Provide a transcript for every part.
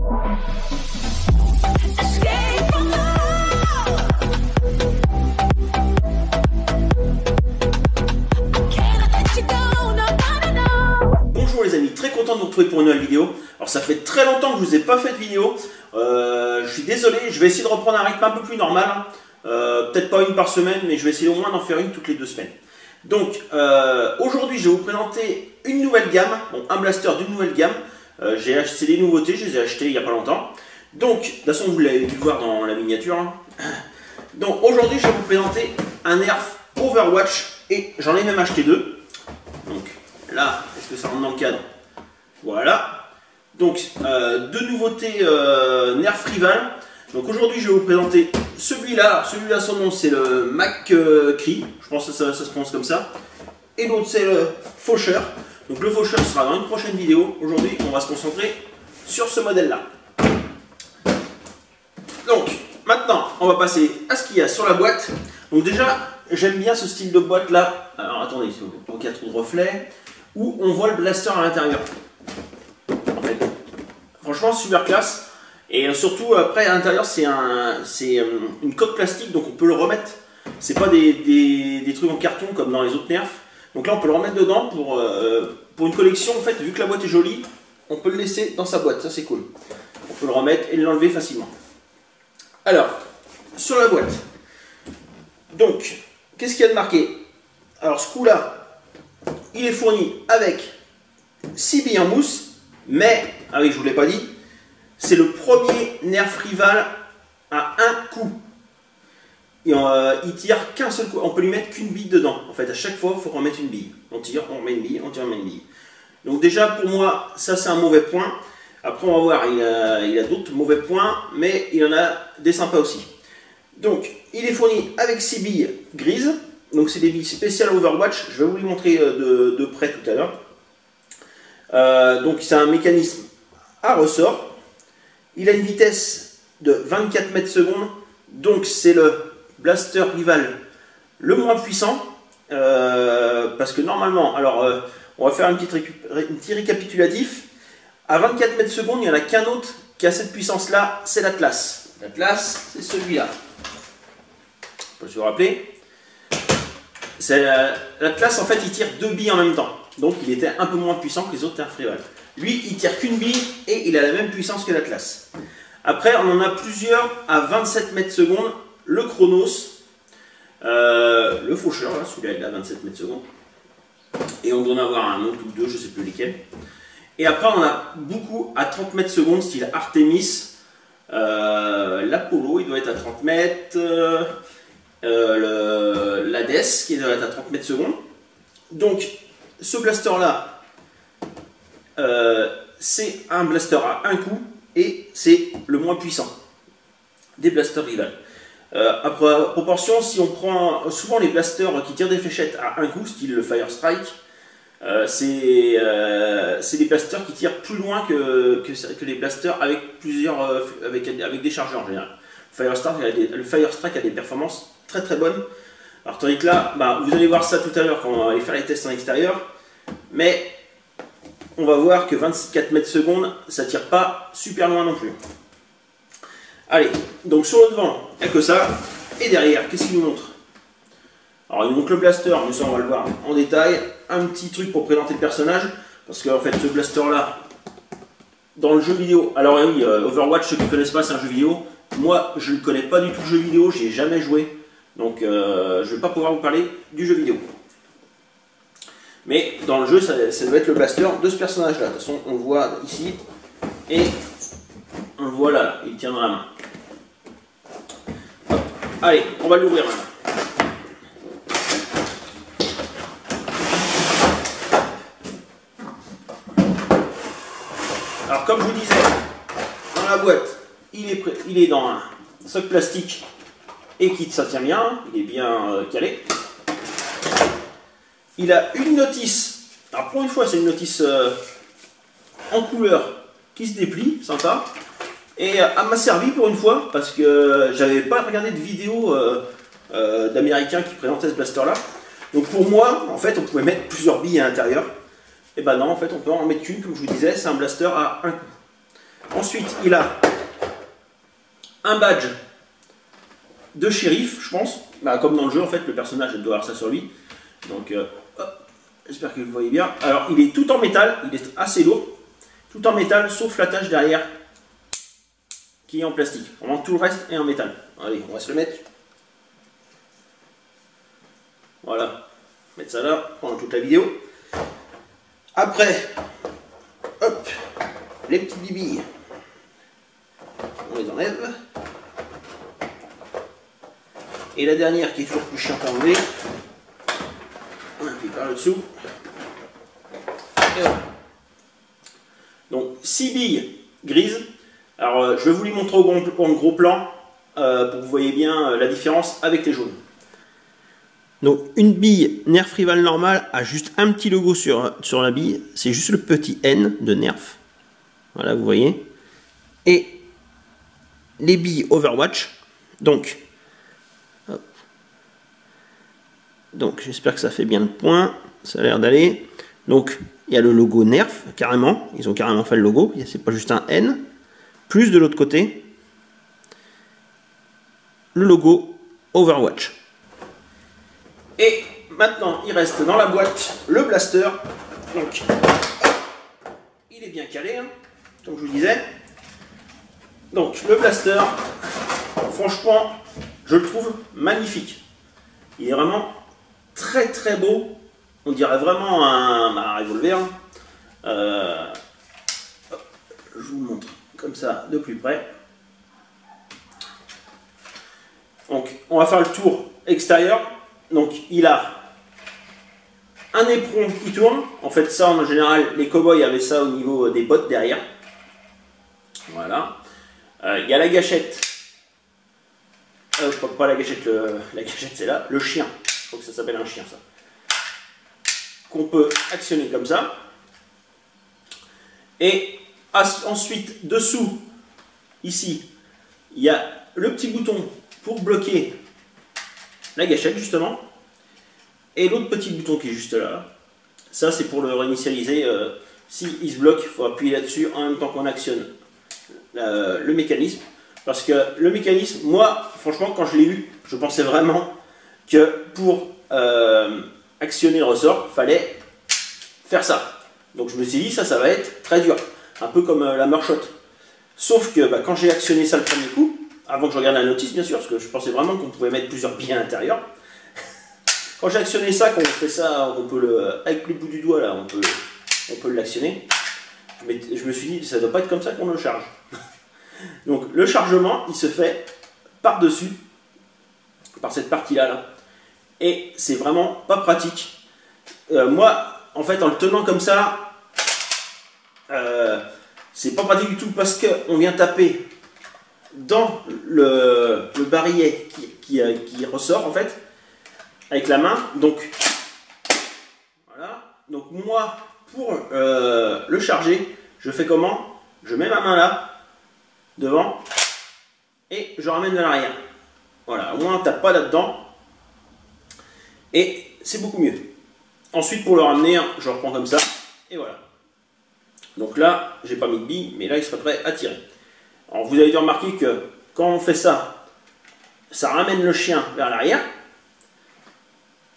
Bonjour les amis, très content de vous retrouver pour une nouvelle vidéo. Alors ça fait très longtemps que je vous ai pas fait de vidéo. Je suis désolé, je vais essayer de reprendre un rythme un peu plus normal. Peut-être pas une par semaine, mais je vais essayer au moins d'en faire une toutes les 2 semaines. Donc aujourd'hui je vais vous présenter une nouvelle gamme, bon, un blaster d'une nouvelle gamme. J'ai acheté des nouveautés, je les ai achetées il n'y a pas longtemps. Donc de toute façon vous l'avez dû voir dans la miniature. Donc aujourd'hui je vais vous présenter un Nerf Overwatch et j'en ai même acheté 2. Donc là, est-ce que ça rentre dans le cadre? Voilà. Donc 2 nouveautés Nerf Rival. Donc aujourd'hui je vais vous présenter celui-là. Celui-là, son nom c'est le McCree, je pense que ça se prononce comme ça. Et l'autre c'est le Faucheur. Donc le Faucheur sera dans une prochaine vidéo. Aujourd'hui on va se concentrer sur ce modèle-là. Donc maintenant on va passer à ce qu'il y a sur la boîte. Donc déjà j'aime bien ce style de boîte là. Alors attendez, pour qu'il y ait trop de reflets. Où on voit le blaster à l'intérieur. En fait, franchement super classe. Et surtout après à l'intérieur c'est une coque plastique, donc on peut le remettre. C'est pas des trucs en carton comme dans les autres Nerfs. Donc là on peut le remettre dedans pour une collection. En fait, vu que la boîte est jolie, on peut le laisser dans sa boîte, ça c'est cool. On peut le remettre et l'enlever facilement. Alors, sur la boîte. Donc, qu'est-ce qu'il y a de marqué? Alors ce coup là, il est fourni avec 6 billes en mousse, mais, ah oui je vous l'ai pas dit, c'est le premier Nerf Rival à un coup. Et il tire qu'un seul coup, on peut lui mettre qu'une bille dedans. En fait à chaque fois il faut remettre une bille. On tire, on remet une bille, on tire, on remet une bille. Donc déjà pour moi ça c'est un mauvais point. Après on va voir, il a d'autres mauvais points, mais il en a des sympas aussi. Donc il est fourni avec 6 billes grises. Donc c'est des billes spéciales Overwatch, je vais vous les montrer de près tout à l'heure. Donc c'est un mécanisme à ressort. Il a une vitesse de 24 mètres secondes, donc c'est le blaster Rival le moins puissant. Parce que normalement, alors on va faire un petit récapitulatif. À 24 mètres secondes, il n'y en a qu'un autre qui a cette puissance là, c'est l'Atlas. L'Atlas, c'est celui-là. On peut se rappeler. L'Atlas en fait il tire 2 billes en même temps, donc il était un peu moins puissant que les autres Nerf Rival. Lui il tire qu'une bille et il a la même puissance que l'Atlas. Après on en a plusieurs à 27 mètres secondes, le Chronos, le Faucheur, celui-là il a 27 mètres secondes, et on doit en avoir un autre ou 2, je sais plus lesquels. Et après on a beaucoup à 30 mètres secondes, style Artemis, l'Apollo il doit être à 30 mètres, l'Hades qui doit être à 30 mètres secondes. Donc ce blaster là c'est un blaster à un coup et c'est le moins puissant des blasters Rival. Après proportion, si on prend souvent les blasters qui tirent des fléchettes à un coup, style le Fire Strike, c'est des blasters qui tirent plus loin que les blasters avec avec des chargeurs en général. Le Fire Strike a des performances très bonnes. Alors tandis que là, vous allez voir ça tout à l'heure quand on va aller faire les tests en extérieur, mais on va voir que 24 mètres secondes, ça tire pas super loin non plus. Allez, donc sur le devant, il n'y a que ça, et derrière, qu'est-ce qu'il nous montre? Alors il nous montre le blaster, mais ça on va le voir en détail. Un petit truc pour présenter le personnage, parce qu'en fait ce blaster là, dans le jeu vidéo, alors oui, Overwatch, ceux qui ne connaissent pas, c'est un jeu vidéo. Moi je ne connais pas du tout le jeu vidéo, j'y ai jamais joué, donc je ne vais pas pouvoir vous parler du jeu vidéo. Mais dans le jeu ça doit être le blaster de ce personnage là. De toute façon on le voit ici, et on le voit là, il tient dans la main. Hop. Allez, on va l'ouvrir maintenant. Alors comme je vous disais, dans la boîte, il est dans un sac plastique et ça tient bien, il est bien calé. Il a une notice, alors pour une fois c'est une notice en couleur qui se déplie, sympa. Et elle m'a servi pour une fois parce que j'avais pas regardé de vidéo d'américains qui présentaient ce blaster là. Donc pour moi, en fait, on pouvait mettre plusieurs billes à l'intérieur. Et ben non, en fait, on peut en mettre qu'une, comme je vous disais, c'est un blaster à un coup. Ensuite, il a un badge de shérif, je pense. Bah, comme dans le jeu, en fait, le personnage doit avoir ça sur lui. Donc, j'espère que vous voyez bien. Alors, il est tout en métal, il est assez lourd. Tout en métal, sauf l'attache derrière, qui est en plastique. Vraiment, tout le reste est en métal. Allez, on va se le mettre. Voilà. Mettre ça là pendant toute la vidéo. Après, hop, les petites bibilles. On les enlève. Et la dernière qui est toujours plus chiante à enlever, on appuie par le dessous. Et voilà. Donc 6 billes grises. Alors je vais vous les montrer en gros plan pour que vous voyez bien la différence avec les jaunes. Donc une bille Nerf Rival normale a juste un petit logo sur la bille. C'est juste le petit N de Nerf. Voilà, vous voyez. Et les billes Overwatch. Donc j'espère que ça fait bien le point. Ça a l'air d'aller. Donc il y a le logo Nerf, carrément. Ils ont carrément fait le logo. C'est pas juste un N. Plus de l'autre côté, le logo Overwatch. Et maintenant, il reste dans la boîte le blaster. Donc, il est bien calé, hein, comme je vous disais. Donc, le blaster, franchement, je le trouve magnifique. Il est vraiment très très beau. On dirait vraiment un revolver. Je vous montre comme ça de plus près. Donc, on va faire le tour extérieur. Donc, il a un éperon qui tourne. En fait, ça, en général, les cow-boys avaient ça au niveau des bottes derrière. Voilà. Il y a la gâchette. Pas la gâchette, la gâchette, c'est là. Le chien. Je crois que ça s'appelle un chien, ça. Qu'on peut actionner comme ça. Et ensuite, dessous, ici, il y a le petit bouton pour bloquer la gâchette, justement. Et l'autre petit bouton qui est juste là. Ça, c'est pour le réinitialiser. S'il se bloque, il faut appuyer là-dessus en même temps qu'on actionne le mécanisme. Parce que le mécanisme, moi, franchement, quand je l'ai vu, je pensais vraiment que pour actionner le ressort, il fallait faire ça. Donc je me suis dit, ça va être très dur. Un peu comme la Mershot. Sauf que quand j'ai actionné ça le premier coup, avant que je regarde la notice bien sûr, parce que je pensais vraiment qu'on pouvait mettre plusieurs billes à l'intérieur. Quand j'ai actionné ça, quand on fait ça, on peut avec le bout du doigt là, on peut l'actionner. Je me suis dit, ça ne doit pas être comme ça qu'on le charge. Donc le chargement, il se fait par-dessus, par cette partie-là. Là. Et c'est vraiment pas pratique. Moi, en fait, en le tenant comme ça, c'est pas pratique du tout parce qu'on vient taper dans le barillet qui ressort en fait avec la main. Donc voilà. Donc moi pour le charger, je fais comment? Je mets ma main là devant et je ramène vers l'arrière. Voilà, au moins on ne tape pas là-dedans et c'est beaucoup mieux. Ensuite pour le ramener, je reprends comme ça et voilà. Donc là, j'ai pas mis de billes, mais là il serait prêt à tirer. Alors vous avez dû remarquer que quand on fait ça, ça ramène le chien vers l'arrière.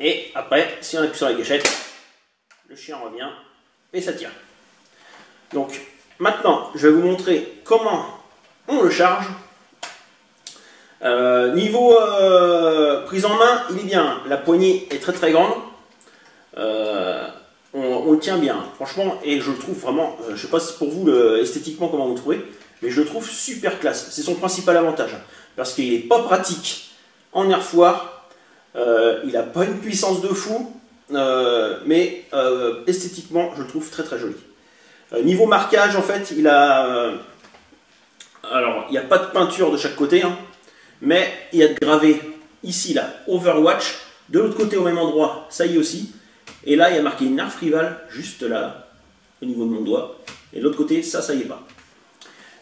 Et après, si on appuie sur la gâchette, le chien revient et ça tire. Donc maintenant, je vais vous montrer comment on le charge. Niveau prise en main, il est bien. La poignée est très très grande. On le tient bien, franchement, et je le trouve vraiment, je ne sais pas si pour vous, esthétiquement, comment vous le trouvez, mais je le trouve super classe. C'est son principal avantage, parce qu'il n'est pas pratique en air foire, il n'a pas une puissance de fou, mais esthétiquement, je le trouve très très joli. Niveau marquage, en fait, il a... alors, il n'y a pas de peinture de chaque côté, hein, mais il y a de gravé ici, là, Overwatch, de l'autre côté, au même endroit, ça y est aussi. Et là, il y a marqué Nerf Rival, juste là, au niveau de mon doigt. Et de l'autre côté, ça y est pas.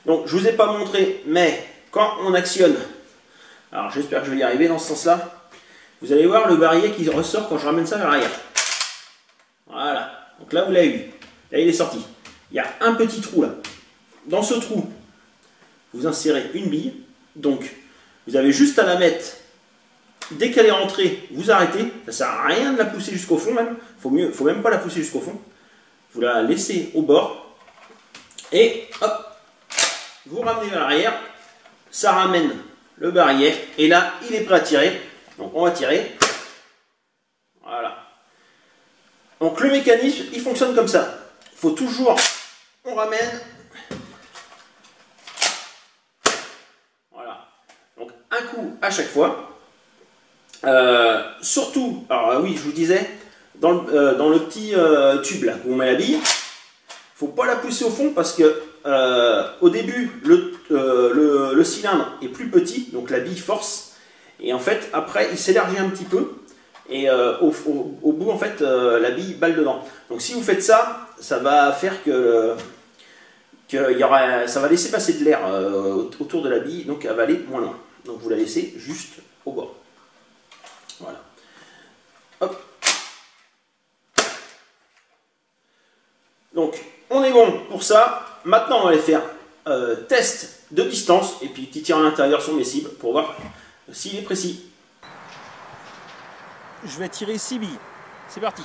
Donc, je ne vous ai pas montré, mais quand on actionne, alors j'espère que je vais y arriver dans ce sens-là, vous allez voir le barillet qui ressort quand je ramène ça vers l'arrière. Voilà. Donc là, vous l'avez vu. Là, il est sorti. Il y a un petit trou là. Dans ce trou, vous insérez une bille. Donc, vous avez juste à la mettre. Dès qu'elle est rentrée, vous arrêtez. Ça ne sert à rien de la pousser jusqu'au fond même. Faut même pas la pousser jusqu'au fond. Vous la laissez au bord. Et hop, vous ramenez vers l'arrière. Ça ramène le barillet. Et là, il est prêt à tirer. Donc, on va tirer. Voilà. Donc, le mécanisme, il fonctionne comme ça. Il faut toujours, on ramène. Voilà. Donc, un coup à chaque fois. Surtout, alors oui, je vous disais, dans le petit tube là, où on met la bille, faut pas la pousser au fond parce que au début, le cylindre est plus petit, donc la bille force, et en fait, après, il s'élargit un petit peu, et au bout, en fait, la bille balle dedans. Donc si vous faites ça, ça va faire que ça va laisser passer de l'air autour de la bille, donc elle va aller moins loin. Donc vous la laissez juste au bord. Voilà. Hop. Donc, on est bon pour ça. Maintenant, on va aller faire test de distance et puis petit tir à l'intérieur sur mes cibles pour voir s'il est précis. Je vais tirer 6 billes. C'est parti.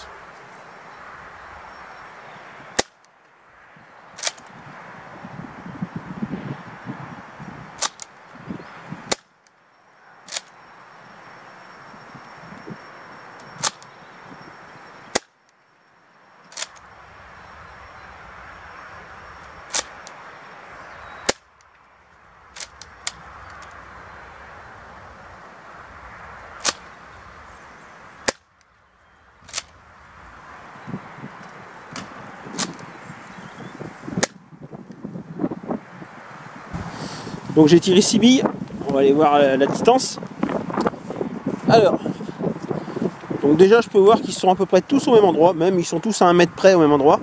Donc j'ai tiré 6 billes, on va aller voir la distance. Alors, donc déjà je peux voir qu'ils sont à peu près tous au même endroit, même ils sont tous à 1 mètre près au même endroit.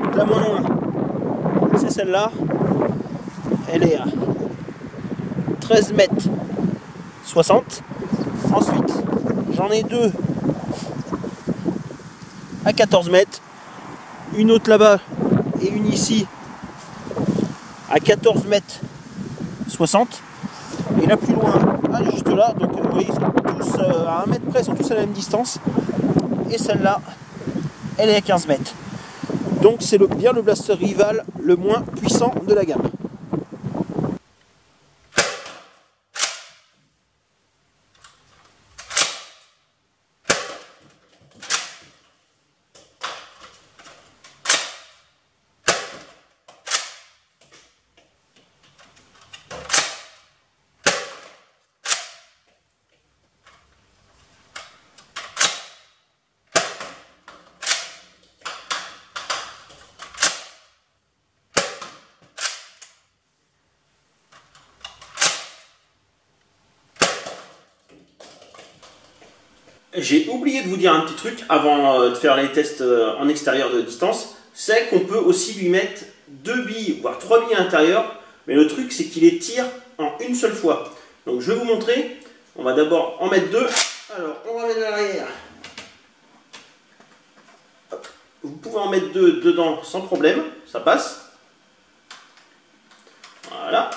Donc la moins loin, c'est celle-là, elle est à 13 mètres 60. Ensuite, j'en ai deux à 14 mètres, une autre là-bas et une ici à 14 mètres 60, et là plus loin, juste là, donc vous voyez, ils sont tous à 1 mètre près, ils sont tous à la même distance, et celle-là, elle est à 15 mètres. Donc c'est bien le blaster rival le moins puissant de la gamme. J'ai oublié de vous dire un petit truc avant de faire les tests en extérieur de distance, c'est qu'on peut aussi lui mettre 2 billes, voire 3 billes à l'intérieur, mais le truc c'est qu'il les tire en une seule fois. Donc je vais vous montrer, on va d'abord en mettre 2. Alors on va mettre à l'arrière. Vous pouvez en mettre 2 dedans sans problème, ça passe. Voilà.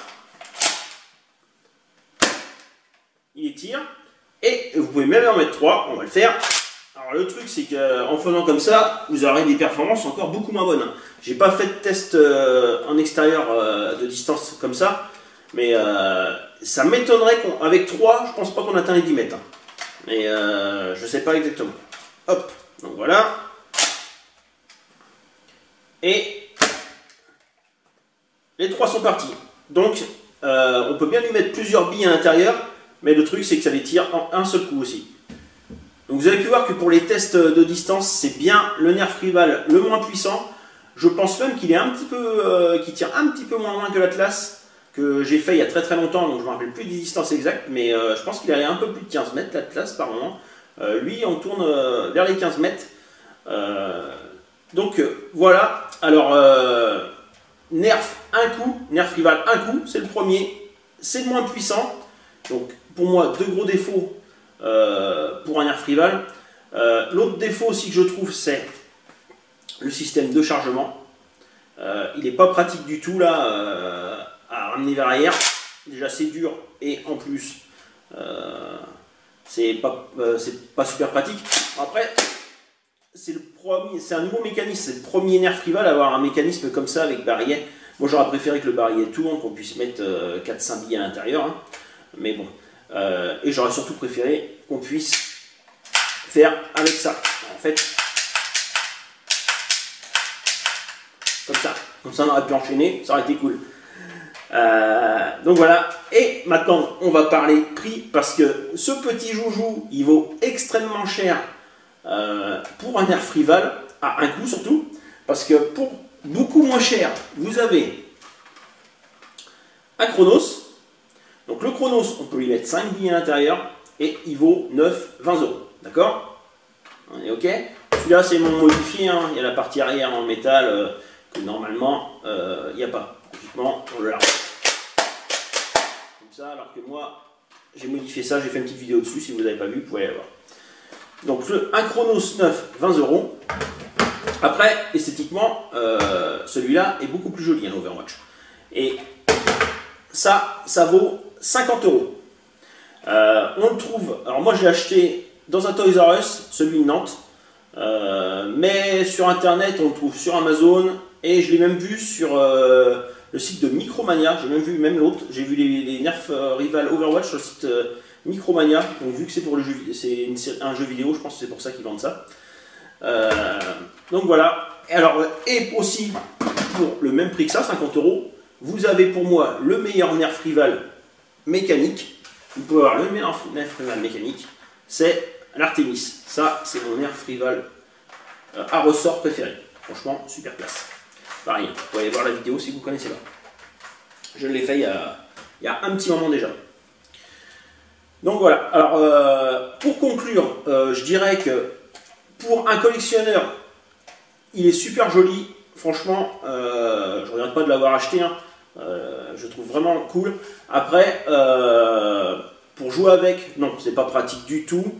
Il les tire. Et vous pouvez même en mettre 3, on va le faire. Alors le truc c'est qu'en faisant comme ça, vous aurez des performances encore beaucoup moins bonnes. J'ai pas fait de test en extérieur de distance comme ça, mais ça m'étonnerait qu'avec 3, je pense pas qu'on atteint les 10 mètres. Mais je sais pas exactement. Hop, donc voilà. Et les 3 sont partis. Donc on peut bien lui mettre plusieurs billes à l'intérieur. Mais le truc, c'est que ça les tire en un seul coup aussi. Donc vous avez pu voir que pour les tests de distance, c'est bien le Nerf rival le moins puissant. Je pense même qu'il est un petit peu, qu'il tire un petit peu moins loin que l'Atlas, que j'ai fait il y a très très longtemps, donc je ne me rappelle plus des distances exactes, mais je pense qu'il allait un peu plus de 15 mètres l'Atlas par moment. Lui, on tourne vers les 15 mètres. Donc voilà. Alors, Nerf un coup, Nerf rival un coup, c'est le premier, c'est le moins puissant. Donc pour moi, 2 gros défauts pour un Nerf rival. L'autre défaut aussi que je trouve, c'est le système de chargement. Il n'est pas pratique du tout là à ramener vers l'arrière. Déjà c'est dur et en plus c'est pas super pratique. Après c'est un nouveau mécanisme, c'est le premier nerf rival à avoir un mécanisme comme ça avec barillet. Moi j'aurais préféré que le barillet tourne, qu'on puisse mettre 4-5 billes à l'intérieur, hein. Mais bon. Et j'aurais surtout préféré qu'on puisse faire avec ça. En fait, comme ça on aurait pu enchaîner, ça aurait été cool. Donc voilà, et maintenant on va parler prix, parce que ce petit joujou il vaut extrêmement cher pour un nerf rival, à un coup surtout, parce que pour beaucoup moins cher, vous avez un Chronos. Donc le Chronos, on peut lui mettre 5 billes à l'intérieur et il vaut 9-20 €. D'accord? On est ok? Celui-là c'est mon modifié, hein. Il y a la partie arrière en métal que normalement il n'y a pas. Logiquement, on le large. Comme ça, alors que moi j'ai modifié ça, j'ai fait une petite vidéo dessus, si vous n'avez pas vu, vous pouvez aller voir. Donc un Chronos 9-20 €. Après, esthétiquement, celui-là est beaucoup plus joli, un Overwatch. Et ça vaut 50 €. On le trouve, alors moi j'ai acheté dans un Toys R Us, celui de Nantes, mais sur internet on le trouve sur Amazon, et je l'ai même vu sur le site de Micromania. J'ai même vu l'autre, j'ai vu les nerfs rival Overwatch sur le site Micromania. Donc vu que c'est pour le jeu, c'est un jeu vidéo, je pense que c'est pour ça qu'ils vendent ça. Donc voilà. Et aussi pour le même prix que ça, 50 €, vous avez pour moi le meilleur nerf rival mécanique. Vous pouvez avoir le meilleur nerf rival mécanique, c'est l'Artemis. Ça, c'est mon nerf rival à ressort préféré. Franchement, super classe. Pareil, vous pouvez aller voir la vidéo si vous ne connaissez pas. Je l'ai fait il y a un petit moment déjà. Donc voilà. Alors, pour conclure, je dirais que pour un collectionneur, il est super joli. Franchement, je ne regrette pas de l'avoir acheté, hein. Je trouve vraiment cool. Après, pour jouer avec, non, c'est pas pratique du tout.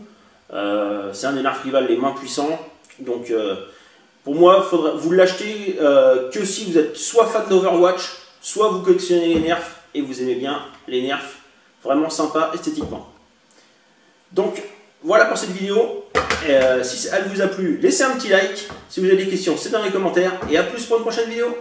C'est un des nerfs rival les moins puissants. Donc, pour moi, vous l'achetez que si vous êtes soit fan d'Overwatch, soit vous collectionnez les nerfs et vous aimez bien les nerfs. Vraiment sympa esthétiquement. Donc, voilà pour cette vidéo. Si elle vous a plu, laissez un petit like. Si vous avez des questions, c'est dans les commentaires. Et à plus pour une prochaine vidéo.